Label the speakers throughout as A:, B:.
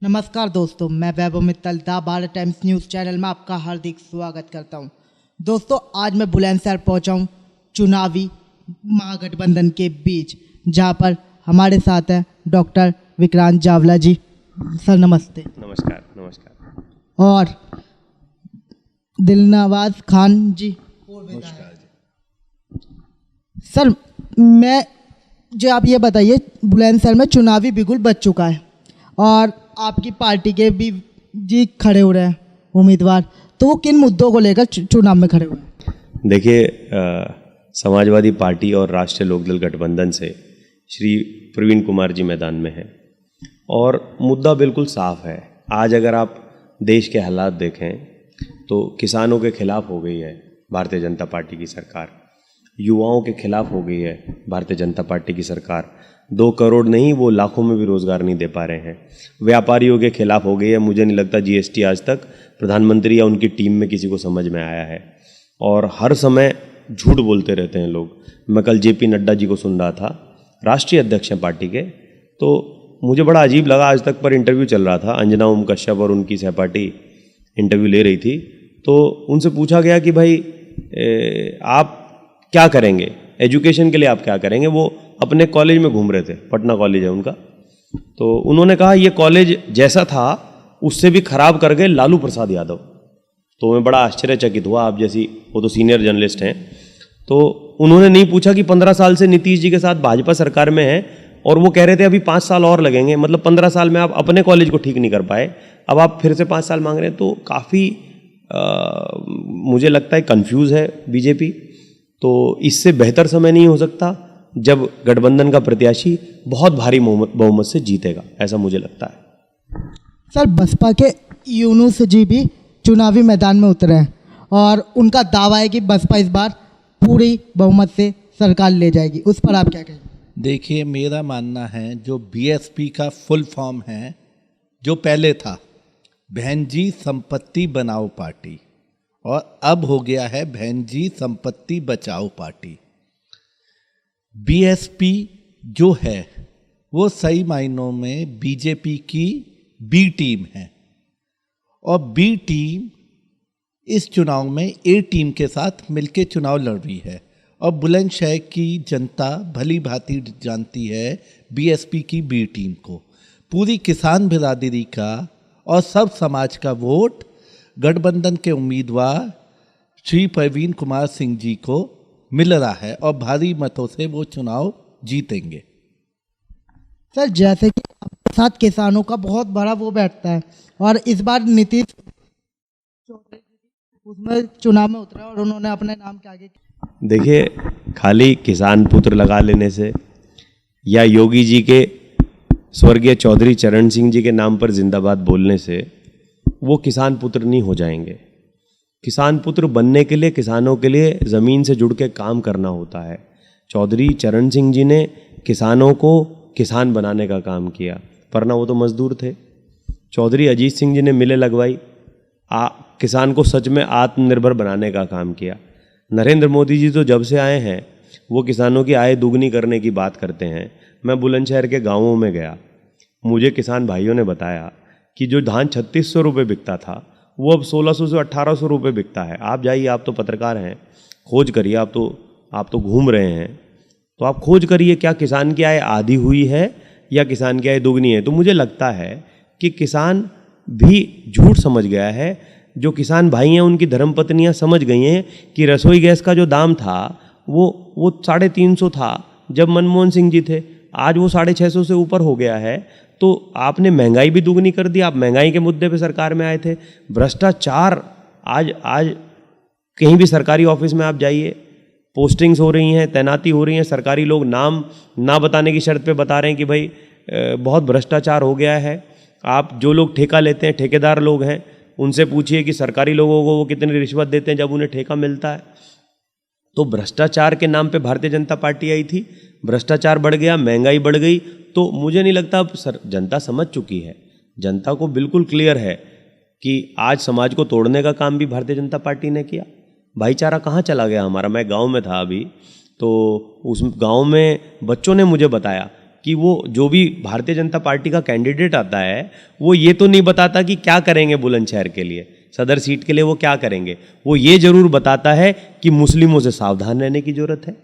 A: नमस्कार दोस्तों, मैं Vaibhav Mittal the Bharat times news channel में आपका हार्दिक स्वागत करता हूं। दोस्तों, आज मैं बुलंदशहर पहुंचा हूं चुनावी महागठबंधन के बीच, जहां पर हमारे साथ हैं डॉक्टर विक्रांत जावला जी। सर नमस्ते।
B: नमस्कार। नमस्कार।
A: और दिलनवाज खान जी।
C: नमस्कार जी।
A: सर आप ये बताइए, बुलंदशहर में चुनावी बिगुल बज चुका है और आपकी पार्टी के भी जी खड़े हो रहे हैं उम्मीदवार, तो वो किन मुद्दों को लेकर चुनाव में खड़े हुए हैं?
B: देखिए, समाजवादी पार्टी और राष्ट्रीय लोकदल गठबंधन से श्री प्रवीण कुमार जी मैदान में हैं और मुद्दा बिल्कुल साफ है। आज अगर आप देश के हालात देखें तो किसानों के खिलाफ हो गई है भारतीय जनता पार्टी की सरकार, युवाओं के खिलाफ हो गई है भारतीय जनता पार्टी की सरकार। 2 करोड़ नहीं, वो लाखों में भी रोजगार नहीं दे पा रहे हैं। व्यापारियों के खिलाफ हो गई है। मुझे नहीं लगता जीएसटी आज तक प्रधानमंत्री या उनकी टीम में किसी को समझ में आया है और हर समय झूठ बोलते रहते हैं लोग। मैं कल जेपी नड्डा जी को सुन रहा था, राष्ट्रीय अध्यक्ष हैं पार्टी के, तो मुझे बड़ा अजीब लगा। आज तक पर इंटरव्यू चल रहा था, अंजना ओम कश्यप और उनकी सहपाठी इंटरव्यू ले रही थी, तो उनसे पूछा गया कि भाई आप क्या करेंगे, एजुकेशन के लिए आप क्या करेंगे। वो अपने कॉलेज में घूम रहे थे, पटना कॉलेज है उनका, तो उन्होंने कहा ये कॉलेज जैसा था उससे भी खराब कर गए लालू प्रसाद यादव। तो मैं बड़ा आश्चर्यचकित हुआ, आप जैसी, वो तो सीनियर जर्नलिस्ट हैं, तो उन्होंने नहीं पूछा कि 15 साल से नीतीश जी के साथ भाजपा सरकार में है और वो कह रहे थे अभी 5 साल और लगेंगे, मतलब 15 साल में आप अपने कॉलेज को ठीक नहीं कर पाए, अब आप फिर से 5 साल मांग रहे हैं। तो काफ़ी मुझे लगता है कंफ्यूज है बीजेपी। तो इससे बेहतर समय नहीं हो सकता जब गठबंधन का प्रत्याशी बहुत भारी बहुमत से जीतेगा, ऐसा मुझे लगता है।
A: सर, बसपा के यूनुस जी भी चुनावी मैदान में उतरे हैं और उनका दावा है कि बसपा इस बार पूरी बहुमत से सरकार ले जाएगी, उस पर आप क्या कहेंगे?
C: देखिए, मेरा मानना है जो बीएसपी का फुल फॉर्म है, जो पहले था बहन जी संपत्ति बनाओ पार्टी और अब हो गया है बहन जी संपत्ति बचाओ पार्टी। बीएसपी जो है वो सही मायनों में बीजेपी की बी टीम है और बी टीम इस चुनाव में ए टीम के साथ मिलकर चुनाव लड़ रही है और बुलंदशहर की जनता भली भांति जानती है बीएसपी की बी टीम को। पूरी किसान बिरादरी का और सब समाज का वोट गठबंधन के उम्मीदवार श्री प्रवीण कुमार सिंह जी को मिल रहा है और भारी मतों से वो चुनाव जीतेंगे।
A: सर, जैसे कि आपके साथ किसानों का बहुत बड़ा वो बैठता है और इस बार नीतीश उसमें चुनाव में उतरा और उन्होंने अपने नाम के आगे।
B: देखिए, खाली किसान पुत्र लगा लेने से या योगी जी के स्वर्गीय चौधरी चरण सिंह जी के नाम पर जिंदाबाद बोलने से वो किसान पुत्र नहीं हो जाएंगे। किसान पुत्र बनने के लिए किसानों के लिए ज़मीन से जुड़ के काम करना होता है। चौधरी चरण सिंह जी ने किसानों को किसान बनाने का काम किया, वरना वो तो मजदूर थे। चौधरी अजीत सिंह जी ने मिलें लगवाई, किसान को सच में आत्मनिर्भर बनाने का काम किया। नरेंद्र मोदी जी तो जब से आए हैं वो किसानों की आय दुगनी करने की बात करते हैं। मैं बुलंदशहर के गाँवों में गया, मुझे किसान भाइयों ने बताया कि जो धान 3600 रुपये बिकता था वो अब 1600 से 1800 रुपये बिकता है। आप जाइए, आप तो पत्रकार हैं, खोज करिए, आप तो घूम रहे हैं, तो आप खोज करिए क्या किसान की आय आधी हुई है या किसान की आय दुगनी है। तो मुझे लगता है कि किसान भी झूठ समझ गया है। जो किसान भाई हैं उनकी धर्मपत्नियां समझ गई हैं कि रसोई गैस का जो दाम था वो 350 था जब मनमोहन सिंह जी थे, आज वो 650 से ऊपर हो गया है। तो आपने महंगाई भी दुगनी कर दी। आप महंगाई के मुद्दे पे सरकार में आए थे। भ्रष्टाचार, आज कहीं भी सरकारी ऑफिस में आप जाइए, पोस्टिंग्स हो रही हैं, तैनाती हो रही हैं, सरकारी लोग नाम ना बताने की शर्त पे बता रहे हैं कि भाई बहुत भ्रष्टाचार हो गया है। आप जो लोग ठेका लेते हैं, ठेकेदार लोग हैं, उनसे पूछिए कि सरकारी लोगों को वो कितनी रिश्वत देते हैं जब उन्हें ठेका मिलता है। तो भ्रष्टाचार के नाम पे भारतीय जनता पार्टी आई थी, भ्रष्टाचार बढ़ गया, महंगाई बढ़ गई। तो मुझे नहीं लगता अब जनता समझ चुकी है, जनता को बिल्कुल क्लियर है कि आज समाज को तोड़ने का काम भी भारतीय जनता पार्टी ने किया। भाईचारा कहाँ चला गया हमारा। मैं गांव में था अभी, तो उस गांव में बच्चों ने मुझे बताया कि वो जो भी भारतीय जनता पार्टी का कैंडिडेट आता है वो ये तो नहीं बताता कि क्या करेंगे बुलंदशहर के लिए, सदर सीट के लिए वो क्या करेंगे। वो ये जरूर बताता है कि मुस्लिमों से सावधान रहने की जरूरत है।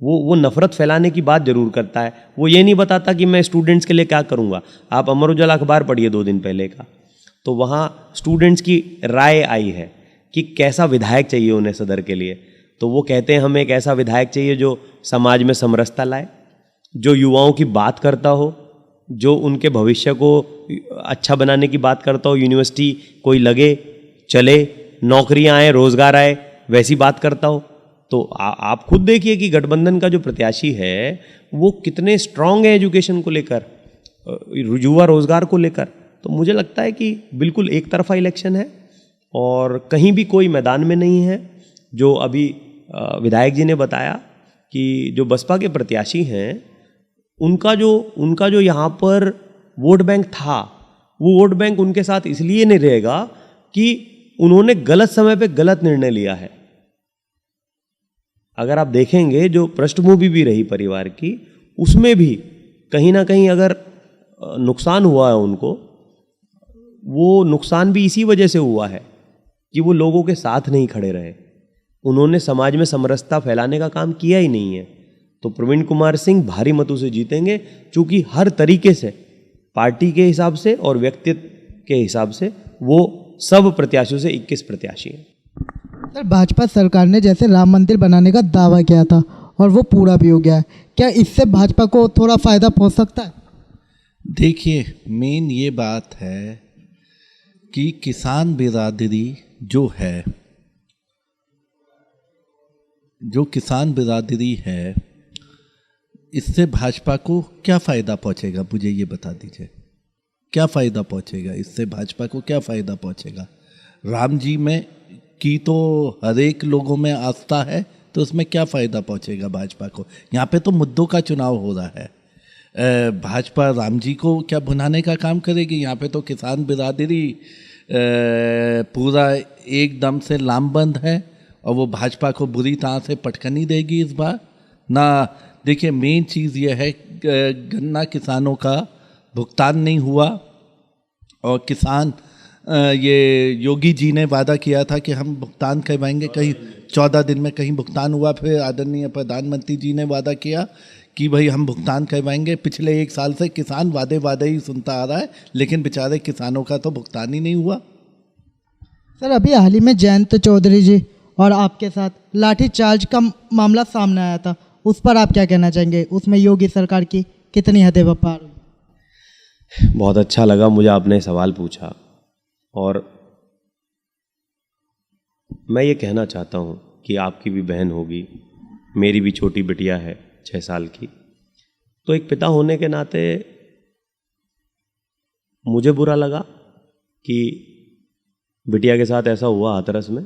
B: वो नफरत फैलाने की बात जरूर करता है। वो ये नहीं बताता कि मैं स्टूडेंट्स के लिए क्या करूँगा। आप अमर उजाला अखबार पढ़िए 2 दिन पहले का, तो वहाँ स्टूडेंट्स की राय आई है कि कैसा विधायक चाहिए उन्हें सदर के लिए। तो वो कहते हैं हमें एक ऐसा विधायक चाहिए जो समाज में समरसता लाए, जो युवाओं की बात करता हो, जो उनके भविष्य को अच्छा बनाने की बात करता हो, यूनिवर्सिटी कोई लगे चले, नौकरियां आए, रोजगार आए, वैसी बात करता हो। तो आप खुद देखिए कि गठबंधन का जो प्रत्याशी है वो कितने स्ट्रांग है एजुकेशन को लेकर, युवा रोजगार को लेकर। तो मुझे लगता है कि बिल्कुल एक तरफा इलेक्शन है और कहीं भी कोई मैदान में नहीं है। जो अभी विधायक जी ने बताया कि जो बसपा के प्रत्याशी हैं उनका जो यहाँ पर वोट बैंक था, वो वोट बैंक उनके साथ इसलिए नहीं रहेगा कि उन्होंने गलत समय पे गलत निर्णय लिया है। अगर आप देखेंगे जो पृष्ठभूमि भी रही परिवार की, उसमें भी कहीं ना कहीं अगर नुकसान हुआ है उनको, वो नुकसान भी इसी वजह से हुआ है कि वो लोगों के साथ नहीं खड़े रहे। उन्होंने समाज में समरसता फैलाने का काम किया ही नहीं है। तो प्रवीण कुमार सिंह भारी मतों से जीतेंगे, क्योंकि हर तरीके से पार्टी के हिसाब से और व्यक्तित्व के हिसाब से वो सब प्रत्याशियों से 21 प्रत्याशी हैं।
A: सर, भाजपा सरकार ने जैसे राम मंदिर बनाने का दावा किया था और वो पूरा भी हो गया है, क्या इससे भाजपा को थोड़ा फायदा पहुंच सकता है?
C: देखिए, मेन ये बात है कि किसान बिरादरी जो है, जो किसान बिरादरी है, इससे भाजपा को क्या फ़ायदा पहुंचेगा? मुझे ये बता दीजिए, क्या फ़ायदा पहुंचेगा इससे? भाजपा को क्या फ़ायदा पहुंचेगा? राम जी में की तो हर एक लोगों में आस्था है, तो उसमें क्या फ़ायदा पहुंचेगा भाजपा को? यहाँ पे तो मुद्दों का चुनाव हो रहा है। भाजपा राम जी को क्या भुनाने का काम करेगी? यहाँ पे तो किसान बिरादरी पूरा एकदम से लामबंद है और वो भाजपा को बुरी तरह से पटखनी देगी इस बार ना। देखिए, मेन चीज़ ये है, गन्ना किसानों का भुगतान नहीं हुआ और किसान ये योगी जी ने वादा किया था कि हम भुगतान करवाएंगे, कहीं 14 दिन में कहीं भुगतान हुआ। फिर आदरणीय प्रधानमंत्री जी ने वादा किया कि भाई हम भुगतान करवाएंगे। पिछले 1 साल से किसान वादे ही सुनता आ रहा है, लेकिन बेचारे किसानों का तो भुगतान ही नहीं हुआ।
A: सर, अभी हाल ही में जयंत चौधरी जी और आपके साथ लाठीचार्ज का मामला सामने आया था, उस पर आप क्या कहना चाहेंगे? उसमें योगी सरकार की कितनी हदें पार हुई?
B: बहुत अच्छा लगा मुझे आपने सवाल पूछा, और मैं ये कहना चाहता हूँ कि आपकी भी बहन होगी, मेरी भी छोटी बिटिया है 6 साल की, तो एक पिता होने के नाते मुझे बुरा लगा कि बिटिया के साथ ऐसा हुआ हाथरस में।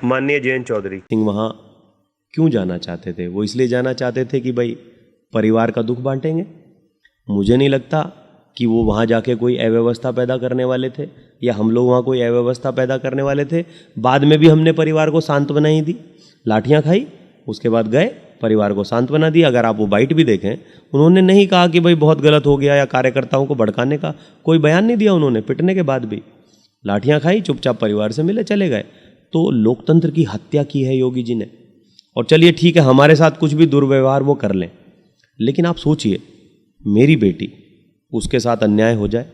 B: माननीय जयंत चौधरी सिंह वहाँ क्यों जाना चाहते थे? वो इसलिए जाना चाहते थे कि भाई परिवार का दुख बांटेंगे। मुझे नहीं लगता कि वो वहाँ जाके कोई अव्यवस्था पैदा करने वाले थे, या हम लोग वहाँ कोई अव्यवस्था पैदा करने वाले थे। बाद में भी हमने परिवार को सांत्वना ही दी, लाठियाँ खाई, उसके बाद गए, परिवार को सांत्वना दी। अगर आप वो बाइट भी देखें, उन्होंने नहीं कहा कि भाई बहुत गलत हो गया या कार्यकर्ताओं को भड़काने का कोई बयान नहीं दिया उन्होंने। पिटने के बाद भी लाठियाँ खाई, चुपचाप परिवार से मिले, चले गए। तो लोकतंत्र की हत्या की है योगी जी ने। और चलिए ठीक है, हमारे साथ कुछ भी दुर्व्यवहार वो कर लें, लेकिन आप सोचिए, मेरी बेटी, उसके साथ अन्याय हो जाए,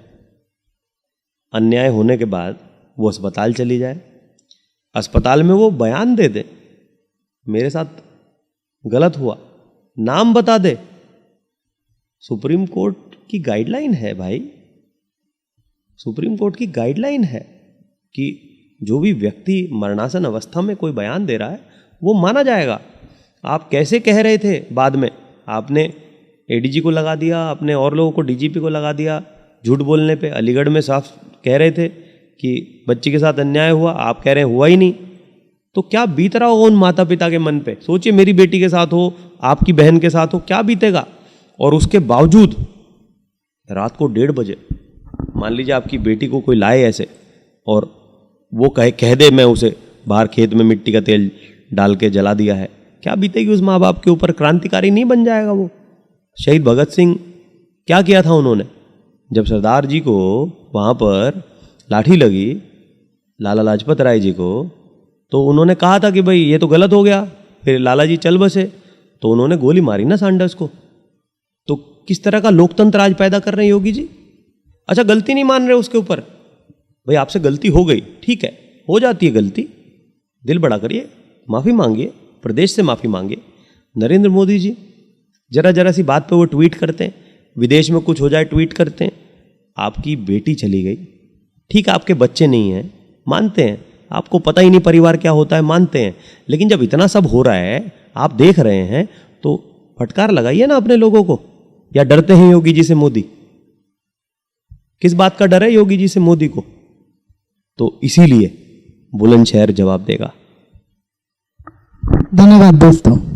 B: अन्याय होने के बाद वो अस्पताल चली जाए, अस्पताल में वो बयान दे दे मेरे साथ गलत हुआ, नाम बता दे। सुप्रीम कोर्ट की गाइडलाइन है भाई, सुप्रीम कोर्ट की गाइडलाइन है कि जो भी व्यक्ति मरणासन अवस्था में कोई बयान दे रहा है वो माना जाएगा। आप कैसे कह रहे थे बाद में? आपने एडीजी को लगा दिया, आपने और लोगों को डीजीपी को लगा दिया झूठ बोलने पे। अलीगढ़ में साफ कह रहे थे कि बच्ची के साथ अन्याय हुआ, आप कह रहे हैं हुआ ही नहीं। तो क्या बीत रहा होगा उन माता पिता के मन पे? सोचिए, मेरी बेटी के साथ हो, आपकी बहन के साथ हो, क्या बीतेगा? और उसके बावजूद रात को 1:30 बजे मान लीजिए आपकी बेटी को कोई लाए ऐसे और वो कह दे मैं उसे बाहर खेत में मिट्टी का तेल डाल के जला दिया है, क्या बीतेगी उस माँ बाप के ऊपर? क्रांतिकारी नहीं बन जाएगा वो? शहीद भगत सिंह क्या किया था उन्होंने? जब सरदार जी को वहाँ पर लाठी लगी, लाला लाजपत राय जी को, तो उन्होंने कहा था कि भाई ये तो गलत हो गया, फिर लाला जी चल बसे, तो उन्होंने गोली मारी ना सैंडर्स को। तो किस तरह का लोकतंत्र आज पैदा कर रहे हैं योगी जी? अच्छा, गलती नहीं मान रहे उसके ऊपर, भाई आपसे गलती हो गई, ठीक है, हो जाती है गलती, दिल बड़ा करिए, माफ़ी मांगिए, प्रदेश से माफ़ी मांगिए। नरेंद्र मोदी जी जरा जरा सी बात पे वो ट्वीट करते हैं, विदेश में कुछ हो जाए ट्वीट करते हैं। आपकी बेटी चली गई, ठीक है, आपके बच्चे नहीं हैं, मानते हैं, आपको पता ही नहीं परिवार क्या होता है, मानते हैं, लेकिन जब इतना सब हो रहा है, आप देख रहे हैं, तो फटकार लगाइए ना अपने लोगों को। या डरते हैं योगी जी से मोदी? किस बात का डर है योगी जी से मोदी को? तो इसीलिए बुलंदशहर जवाब देगा।
A: धन्यवाद दोस्तों।